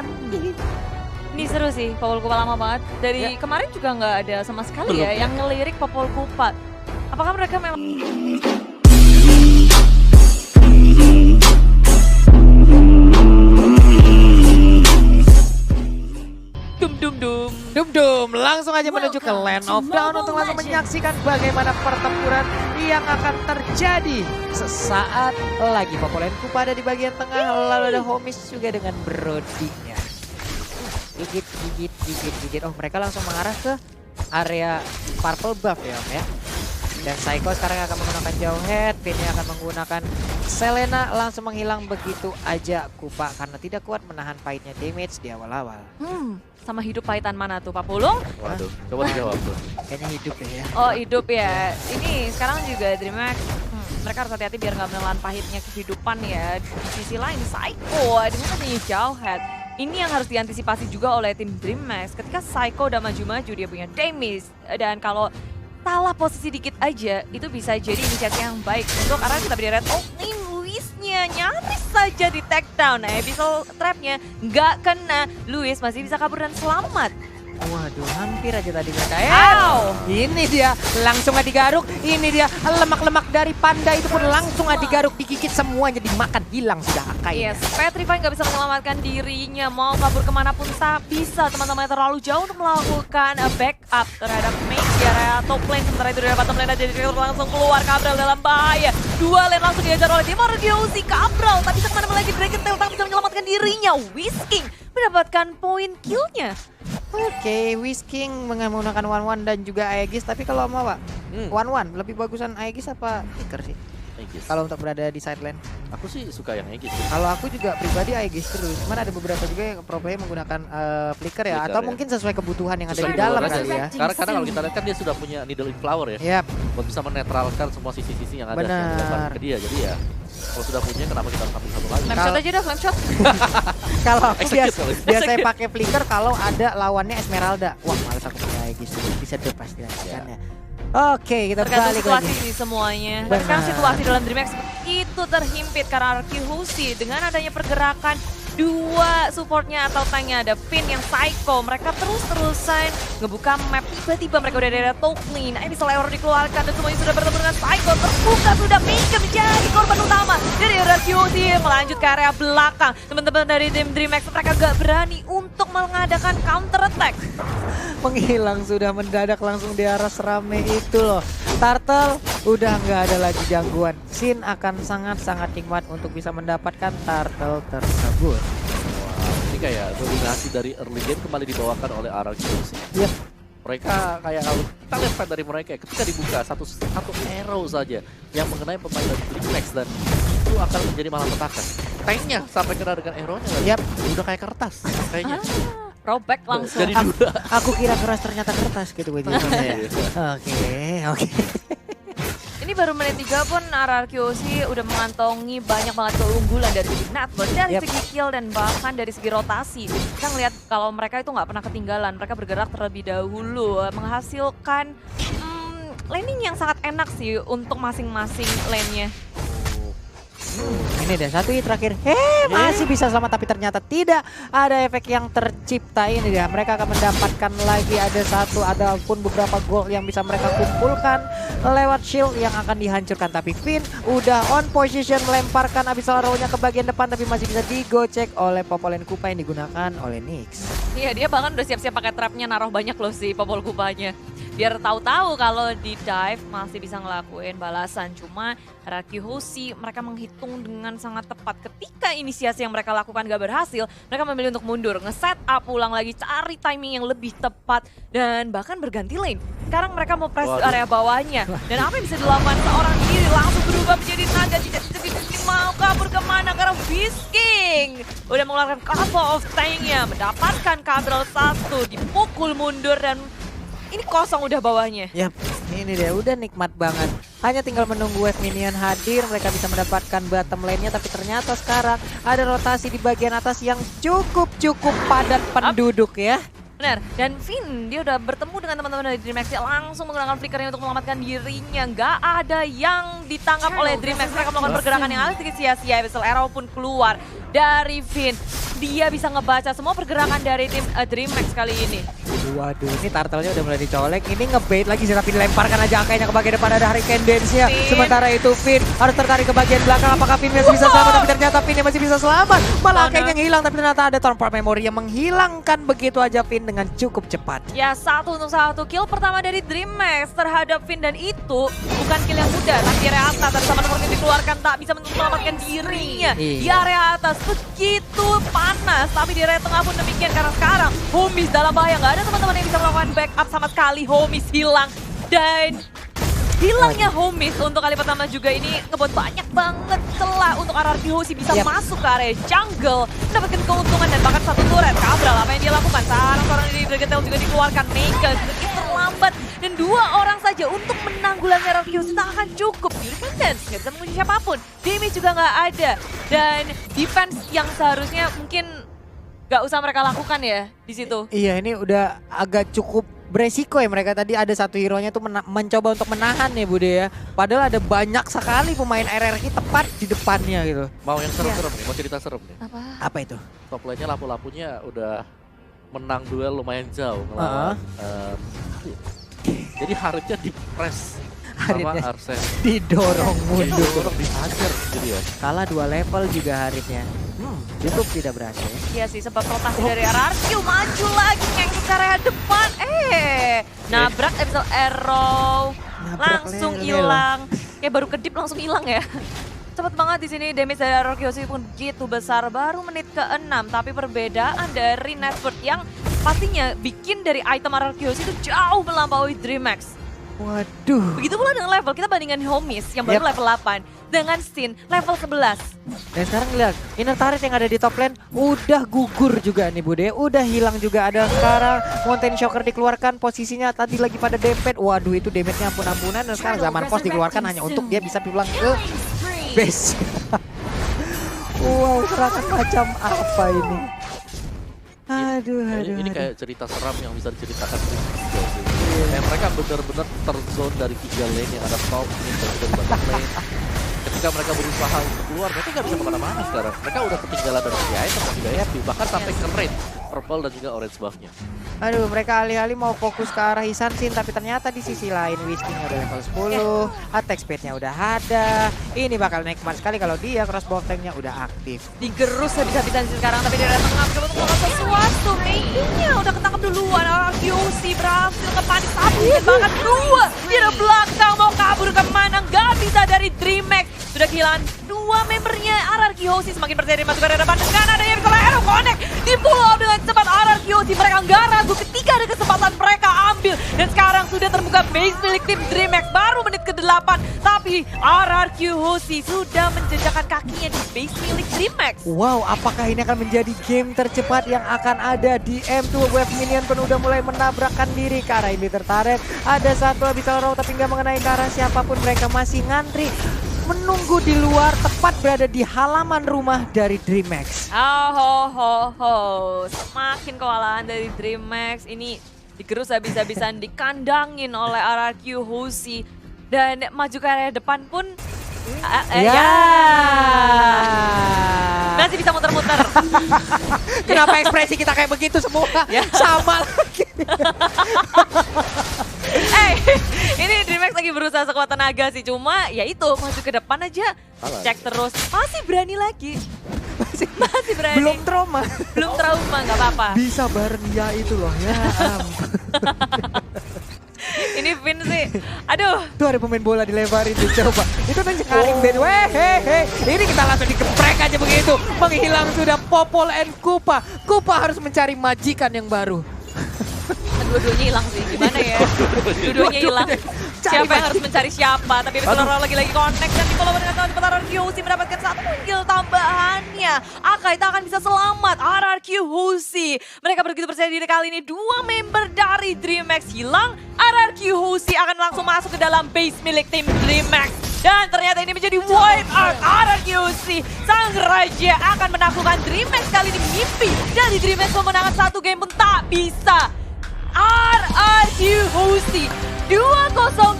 kan. Ini seru sih, Popol Kupa lama banget. Dari kemarin juga nggak ada sama sekali ya yang ngelirik Popol Kupa. Apakah mereka memang... Dum, langsung aja menuju ke Land of Dawn untuk langsung menyaksikan bagaimana pertempuran yang akan terjadi sesaat lagi. Popol Kupa ada di bagian tengah, lalu ada Homies juga dengan Brodinya. Gigit. Oh, mereka langsung mengarah ke area purple buff ya, Om ya. Dan Psycho sekarang akan menggunakan jauh head, Vinny akan menggunakan Selena, langsung menghilang begitu aja Kupa karena tidak kuat menahan pahitnya damage di awal-awal. Sama hidup pahitan mana tuh Pak Pulung? Waduh, coba dijawab tuh. Kayaknya hidup ya. Oh hidup ya. Ini sekarang juga DreamHack, mereka harus hati-hati biar nggak menelan pahitnya kehidupan ya. Di sisi lain Psycho dengan adanya jauh head. Ini yang harus diantisipasi juga oleh tim DreamHack. Ketika Psycho udah maju-maju dia punya damage. Dan kalau salah posisi dikit aja itu bisa jadi inisiasi yang baik untuk arah kita beri red opening. Luisnya nyaris saja di take down. Abyssal trapnya nggak kena. Luis masih bisa kabur dan selamat. Waduh, hampir aja tadi mereka ya. Ini dia langsung digaruk. Ini dia lemak-lemak dari panda itu pun langsung digaruk, digigit semuanya, dimakan, hilang sudah Akai. Yes, Petrify nggak bisa menyelamatkan dirinya. Mau kabur kemanapun tak bisa. Teman-teman terlalu jauh untuk melakukan backup terhadap mage di area top lane. Sementara itu dari bottom lane jadi langsung keluar. Cabral dalam bahaya. Dua lane langsung diajar oleh Dimar Diosi. Cabral tak bisa kemana-mana lagi. Dragon Tail tak bisa menyelamatkan dirinya. Whisking mendapatkan poin killnya. Oke, Whisking menggunakan One dan juga Aegis, tapi kalau mau Pak, One lebih bagusan Aegis apa Flicker sih? Aegis. Kalau untuk berada di side lane. Aku sih suka yang Aegis. Kalau aku juga pribadi Aegis terus, cuman ada beberapa juga yang pro player menggunakan Flicker ya, atau mungkin sesuai kebutuhan yang ada di dalam kali ya. Karena kalau kita lihat kan dia sudah punya Needle in Flower ya. Yap. Buat bisa menetralkan semua sisi-sisi yang ada yang Benar. dilemparkan ke dia. Jadi ya kalau sudah punya kenapa kita harus ambil satu lagi? Flame shot aja dah, flame shot. Kalau aku Execute. biasanya pakai Flicker kalau ada lawannya Esmeralda. Wah, males aku punya Aegis, bisa deh pasti lakukannya. Oke, kita Tergantung balik situasi lagi. ini semuanya. Benar. Dan sekarang situasi dalam DreamHack itu terhimpit karena Arkyhusi dengan adanya pergerakan dua supportnya atau tanknya ada Finn yang Psycho. Mereka terus-terusan ngebuka map. Tiba-tiba mereka udah ada Toklin. Ini error dikeluarkan dan semuanya sudah bertemu dengan Psycho. Terbuka sudah Mika menjadi korban utama dari Arkyhusi. Melanjut ke area belakang. Teman-teman dari tim DreamHack mereka gak berani untuk mengadakan counter attack. Menghilang sudah mendadak langsung di arah serame itu loh. Turtle udah nggak ada lagi gangguan. Sin akan sangat-sangat nikmat untuk bisa mendapatkan turtle tersebut. Wah, ini kayak dominasi dari early game kembali dibawakan oleh Arkyhusi. Yep. Mereka kayak kalau kita lihat fight dari mereka ketika dibuka satu arrow saja yang mengenai pemain dari DreamHack dan itu akan menjadi malapetaka. Tanknya sampai kena dengan arrow-nya lagi. Yap. Udah kayak kertas kayaknya. Throwback langsung. Jadi dua. Aku kira keras ternyata kertas gitu baju. Oke. Ini baru menit 3 pun Arkyhusi udah mengantongi banyak banget keunggulan dari segi network, dari segi kill dan bahkan dari segi rotasi. Kita ngeliat kalau mereka itu nggak pernah ketinggalan, mereka bergerak terlebih dahulu, menghasilkan laning yang sangat enak sih untuk masing-masing lane-nya. Ini deh satu hit terakhir. Masih bisa selamat tapi ternyata tidak ada efek yang tercipta. Ini dia, mereka akan mendapatkan lagi ada satu ataupun beberapa gold yang bisa mereka kumpulkan lewat shield yang akan dihancurkan. Tapi Finn udah on position melemparkan Abyssal Arrow-nya ke bagian depan tapi masih bisa digocek oleh Popol Kupa yang digunakan oleh Nyx. Iya, dia bahkan udah siap-siap pakai trapnya, naruh banyak loh si Popol Kupanya. Biar tahu-tahu kalau di dive masih bisa ngelakuin balasan. Cuma Arkyhusi mereka menghitung dengan sangat tepat. Ketika inisiasi yang mereka lakukan gak berhasil, mereka memilih untuk mundur, nge-set up ulang lagi, cari timing yang lebih tepat dan bahkan berganti lane. Sekarang mereka mau press area bawahnya. Dan apa yang bisa dilakukan seorang diri langsung berubah menjadi naga, tidak mau kabur kemana karena Whisking udah mengeluarkan couple of tank-nya, mendapatkan Cabral 1, dipukul mundur dan ini kosong udah bawahnya. Yap, ini dia udah nikmat banget. Hanya tinggal menunggu wave minion hadir, mereka bisa mendapatkan bottom lane-nya. Tapi ternyata sekarang ada rotasi di bagian atas yang cukup padat penduduk ya. Benar, dan Finn dia udah bertemu dengan teman-teman dari DreamHack, dia langsung menggunakan flickernya untuk menyelamatkan dirinya. Nggak ada yang ditangkap oleh DreamHack, mereka melakukan pergerakan yang agak sedikit sia-sia. Abyssal Arrow pun keluar dari Finn. dia bisa ngebaca semua pergerakan dari tim DreamHack kali ini. Waduh, ini turtle-nya udah mulai dicolek. Ini ngebait lagi sih, tapi dilemparkan aja angkanya ke bagian depan, ada Hurricane Dance-nya. Finn. Sementara itu Finn harus tertarik ke bagian belakang. Apakah Finn masih bisa selamat? Tapi ternyata Finn masih bisa selamat. Malah angkanya yang hilang, tapi ternyata ada Tornport Memory yang menghilangkan begitu aja Finn dengan cukup cepat. Ya 1-1 kill pertama dari DreamHack terhadap Finn, dan itu bukan kill yang mudah. Tapi area atas ada sama nomor yang dikeluarkan tak bisa menyelamatkan dirinya. Di area atas begitu panas, tapi di area tengah pun demikian karena sekarang Homies dalam bahaya. Nggak ada teman-teman yang bisa melakukan backup sama sekali. Homies hilang, dan hilangnya Homies untuk kali pertama juga ini ngebuat banyak banget celah untuk RRQ Hoshi bisa masuk ke area jungle, mendapatkan keuntungan dan bahkan satu turret. Cabral apa yang dia lakukan? Seorang dari Dragontail juga dikeluarkan, Mega sedikit terlambat, dan 2 orang saja untuk menanggulangi RRQ Hoshi tak akan cukup. Hurricane Dance nggak bisa mengunci siapapun, damage juga nggak ada, dan defense yang seharusnya mungkin nggak usah mereka lakukan ya di situ. Iya, ini udah agak cukup beresiko ya, mereka tadi ada satu hero-nya tuh mencoba untuk menahan ya Bude ya. Padahal ada banyak sekali pemain RRQ tepat di depannya gitu. Mau yang serem-serem nih, mau cerita serem nih. Apa itu? Top lane-nya lampu-lampunya udah menang duel lumayan jauh ngelawan. Jadi Haripnya di-press sama Haripnya Arsene. didorong mundur. Didorong, dihajar gitu ya. Kalah 2 level juga Haripnya. YouTube tidak berhasil. Iya sih, sempat rotasi dari RRQ, maju lagi ngengkut ke area depan. Nabrak Episode Arrow, langsung hilang. Ya baru kedip langsung hilang ya. Cepet banget di sini damage dari RRQ Hoshi pun gitu besar, baru menit ke-6. Tapi perbedaan dari network yang pastinya bikin dari item RRQ Hoshi itu jauh melampaui DreamHack. Waduh. Begitu pula dengan level, kita bandingkan Homies yang baru level 8 dengan Sin level 11. Dan sekarang lihat, inner turret yang ada di top lane udah gugur juga nih Bude, udah hilang juga. Ada sekarang Mountain Shocker dikeluarkan, posisinya tadi lagi pada dempet. Waduh, itu damage-nya ampun-ampunan, dan sekarang Zaman Force dikeluarkan hanya untuk dia bisa pulang ke base. Wow, serangan macam apa ini? Aduh. Ini kayak cerita seram yang bisa diceritakan di video sih. Mereka benar-benar terzone dari 3 lane yang ada top, mid, dan juga di bottom lane. Ketika mereka berusaha untuk keluar, mereka nggak bisa kemana-mana sekarang. Mereka udah ketinggalan dari si item, tidak happy, bahkan sampai ke red, purple dan juga orange buff-nya. Aduh, mereka alih-alih mau fokus ke arah Isan Sin, tapi ternyata di sisi lain Wisting udah level 10, attack speed-nya udah ada. Ini bakal nikmat sekali kalau dia crossbow tank-nya udah aktif. Digerus habis-habisan sekarang, tapi dari tengah mencoba untuk melakukan sesuatu. Meinya udah ketangkap duluan, RRQ Hoshi berhasil ngepanik 1 dan bahkan 2 di belakang, mau kabur kemana, nggak bisa dari DreamHack. Sudah kehilangan 2 membernya RRQ Hoshi, semakin percaya masuk ke depan dengan adanya Piccolo Arrow Connect di pull up dengan cepat RRQ Hoshi. Mereka nggak ragu ketika ada kesempatan mereka ambil, dan sekarang sudah terbuka base milik tim DreamHack baru menit ke-8, tapi RRQ Hoshi sudah menjejakkan kakinya di base milik DreamHack. Wow, apakah ini akan menjadi game tercepat yang akan ada di M2? Wave Minion pun udah mulai menabrakkan diri ke arah ini tertarik. Ada satu Abyssal Row tapi nggak mengenai ke arah siapapun, mereka masih ngantri menunggu di luar, tepat berada di halaman rumah dari DreamHack. Semakin kewalahan dari DreamHack, ini digerus habis-habisan, dikandangin oleh RRQ Hoshi, dan maju ke area depan pun masih bisa muter-muter. Kenapa ekspresi kita kayak begitu semua? Sama lagi. Ini DreamHack lagi berusaha sekuat tenaga sih, cuma ya itu maju ke depan aja, cek terus, masih berani lagi. Masih berani. Belum trauma. Belum trauma, nggak apa-apa. Bisa bareng ya itu loh, ya Ini Vin sih, aduh. Tuh ada pemain bola dilebarin tuh, coba. Itu tuh cekaring band, ini kita langsung digeprek aja begitu. Menghilang sudah Popol and Kupa. Kupa harus mencari majikan yang baru. Dua-duanya hilang sih, gimana ya? Dua-duanya hilang. Siapa yang harus mencari siapa? Tapi Episode lagi connect, dan Piccolo dengan kawan cepat RRQ Hoshi mendapatkan 1 kill tambahannya. Akai tak akan bisa selamat, RRQ Hoshi. Mereka begitu percaya diri kali ini, 2 member dari DreamHack hilang. RRQ Hoshi akan langsung masuk ke dalam base milik tim DreamHack. Dan ternyata ini menjadi wipe out. RRQ Hoshi, sang raja akan menaklukkan DreamHack kali ini. Mimpi dari DreamHack memenangkan 1 game pun tak bisa. RRQ Hoshi 2-0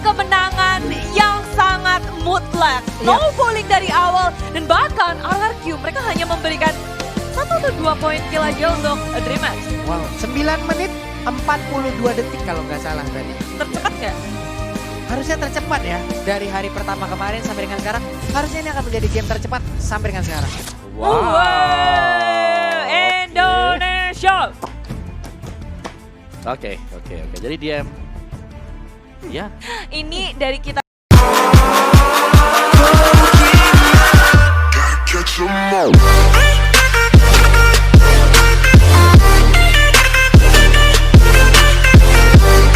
kemenangan yang sangat mutlak. No bowling dari awal, dan bahkan RRQ mereka hanya memberikan 1 2 poin kill aja untuk Dreamers. Wow, 9 menit 42 detik kalau nggak salah tadi. Tercepat nggak? Harusnya tercepat ya. Dari hari pertama kemarin sampai dengan sekarang. Harusnya ini akan menjadi game tercepat sampai dengan sekarang. Wow. Indonesia. Oke. Jadi DM. Ya. Ini dari kita